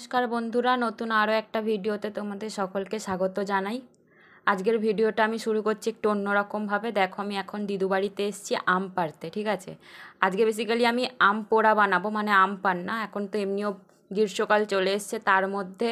নমস্কার বন্ধুরা, নতুন আরও একটা ভিডিওতে তোমাদের সকলকে স্বাগত জানাই। আজকের ভিডিওটা আমি শুরু করছি একটু অন্যরকমভাবে। দেখো, আমি এখন দিদু বাড়িতে এসেছি আম পাড়তে, ঠিক আছে। আজকে বেসিক্যালি আমি আম পোড়া বানাবো, মানে আম পান্না। এখন তো এমনিও গ্রীষ্মকাল চলে এসছে, তার মধ্যে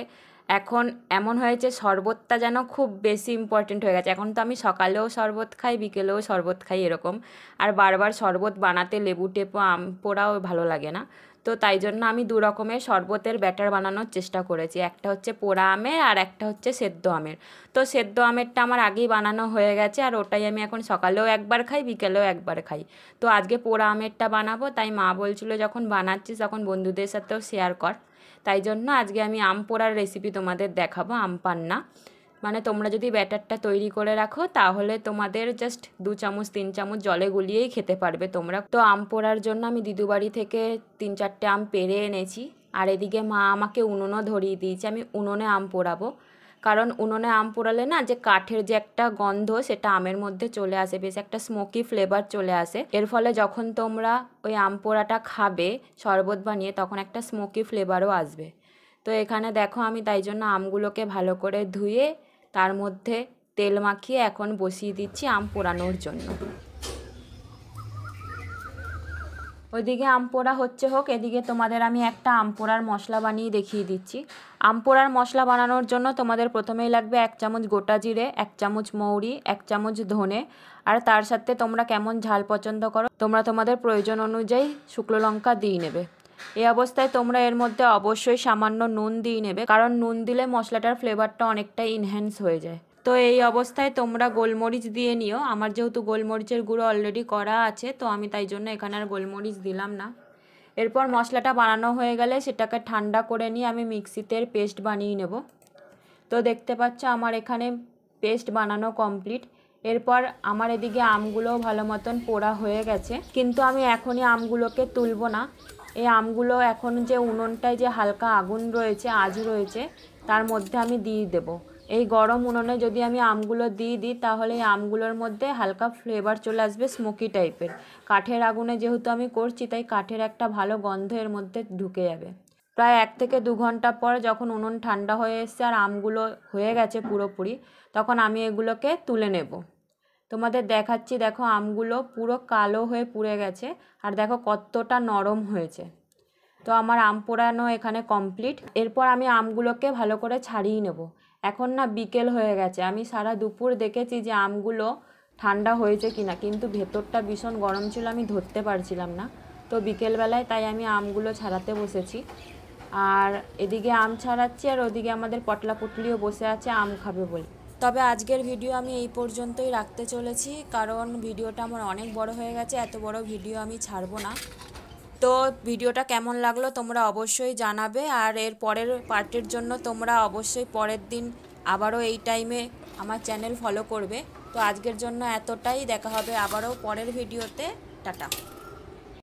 এখন এমন হয়েছে শরবতটা যেন খুব বেশি ইম্পর্টেন্ট হয়ে গেছে। এখন তো আমি সকালেও শরবত খাই, বিকেলেও শরবত খাই এরকম। আর বারবার শরবত বানাতে লেবু টেপো আম পোড়াও ভালো লাগে না। তো তাই জন্য আমি দু রকমের শরবতের ব্যাটার বানানোর চেষ্টা করেছি। একটা হচ্ছে পোড়া আমের আর একটা হচ্ছে সেদ্ধ আমের। তো সেদ্ধ আমেরটা আমার আগেই বানানো হয়ে গেছে, আর ওটাই আমি এখন সকালেও একবার খাই, বিকেলেও একবার খাই। তো আজকে পোড়া আমেরটা বানাবো, তাই মা বলছিল যখন বানাচ্ছিস তখন বন্ধুদের সাথেও শেয়ার কর। তাই জন্য আজকে আমি আম পোড়ার রেসিপি তোমাদের দেখাবো, আম পান্না। মানে তোমরা যদি ব্যাটারটা তৈরি করে রাখো তাহলে তোমাদের জাস্ট 2-3 চামচ জলে গুলিয়েই খেতে পারবে তোমরা। তো আম পোড়ার জন্য আমি দিদু বাড়ি থেকে 3-4টে আম পেড়ে এনেছি। আর এদিকে মা আমাকে উনুনও ধরিয়ে দিয়েছে, আমি উনুনে আম পোড়াবো। কারণ উনুনে আম পোড়ালে না, যে কাঠের যে একটা গন্ধ সেটা আমের মধ্যে চলে আসে, বেশ একটা স্মোকি ফ্লেভার চলে আসে। এর ফলে যখন তোমরা ওই আম পোড়াটা খাবে শরবত বানিয়ে, তখন একটা স্মোকি ফ্লেভারও আসবে। তো এখানে দেখো, আমি তাই জন্য আমগুলোকে ভালো করে ধুয়ে তার মধ্যে তেল মাখিয়ে এখন বসিয়ে দিচ্ছি আম পোড়ানোর জন্য। ওইদিকে আম পোড়া হচ্ছে হোক, এদিকে তোমাদের আমি একটা আম পোড়ার মশলা বানিয়ে দেখিয়ে দিচ্ছি। আম পোড়ার মশলা বানানোর জন্য তোমাদের প্রথমেই লাগবে 1 চামচ গোটা জিরে, 1 চামচ মৌরি, 1 চামচ ধনে, আর তার সাথে তোমরা কেমন ঝাল পছন্দ করো তোমরা তোমাদের প্রয়োজন অনুযায়ী শুকনো লঙ্কা দিয়ে নেবে। এই অবস্থায় তোমরা এর মধ্যে অবশ্যই সামান্য নুন দিয়ে নেবে, কারণ নুন দিলে মশলাটার ফ্লেভারটা অনেকটাই ইনহ্যান্স হয়ে যায়। তো এই অবস্থায় তোমরা গোলমরিচ দিয়ে নিও। আমার যেহেতু গোলমরিচের গুঁড়ো অলরেডি করা আছে, তো আমি তাই জন্য এখানে আর গোলমরিচ দিলাম না। এরপর মশলাটা বানানো হয়ে গেলে সেটাকে ঠান্ডা করে নিয়ে আমি মিক্সিতে পেস্ট বানিয়ে নেব। তো দেখতে পাচ্ছ আমার এখানে পেস্ট বানানো কমপ্লিট। এরপর আমার এদিকে আমগুলোও ভালো মতন পোড়া হয়ে গেছে, কিন্তু আমি এখনই আমগুলোকে তুলব না। এই আমগুলো এখন যে উনুনটায় যে হালকা আগুন রয়েছে, আঁচ রয়েছে, তার মধ্যে আমি দিয়ে দেব। এই গরম উনুনে যদি আমি আমগুলো দিয়ে দিই তাহলে এই আমগুলোর মধ্যে হালকা ফ্লেভার চলে আসবে, স্মোকি টাইপের। কাঠের আগুনে যেহেতু আমি করছি, তাই কাঠের একটা ভালো গন্ধ এর মধ্যে ঢুকে যাবে। প্রায় 1 থেকে 2 ঘন্টা পর যখন উনুন ঠান্ডা হয়ে এসছে আর আমগুলো হয়ে গেছে পুরোপুরি, তখন আমি এগুলোকে তুলে নেব। তোমাদের দেখাচ্ছি, দেখো আমগুলো পুরো কালো হয়ে পুড়ে গেছে, আর দেখো কতটা নরম হয়েছে। তো আমার আম পোড়ানো এখানে কমপ্লিট। এরপর আমি আমগুলোকে ভালো করে ছাড়িয়ে নেব। এখন না বিকেল হয়ে গেছে, আমি সারা দুপুর দেখেছি যে আমগুলো ঠান্ডা হয়েছে কিনা, কিন্তু ভেতরটা ভীষণ গরম ছিল, আমি ধরতে পারছিলাম না। তো বিকেলবেলায় তাই আমি আমগুলো ছাড়াতে বসেছি। আর এদিকে আম ছাড়াচ্ছি, আর ওদিকে আমাদের পটলা পুটলিও বসে আছে আম খাবে বলে। তবে আজকের ভিডিও আমি এই পর্যন্তই রাখতে চলেছি, কারণ ভিডিওটা আমার অনেক বড় হয়ে গেছে। এত বড় ভিডিও আমি ছাড়বো না। তো ভিডিওটা কেমন লাগলো তোমরা অবশ্যই জানাবে, আর এর পরের পার্টের জন্য তোমরা অবশ্যই পরের দিন আবারও এই টাইমে আমার চ্যানেল ফলো করবে। তো আজকের জন্য এতটাই, দেখা হবে আবারও পরের ভিডিওতে। টাটা।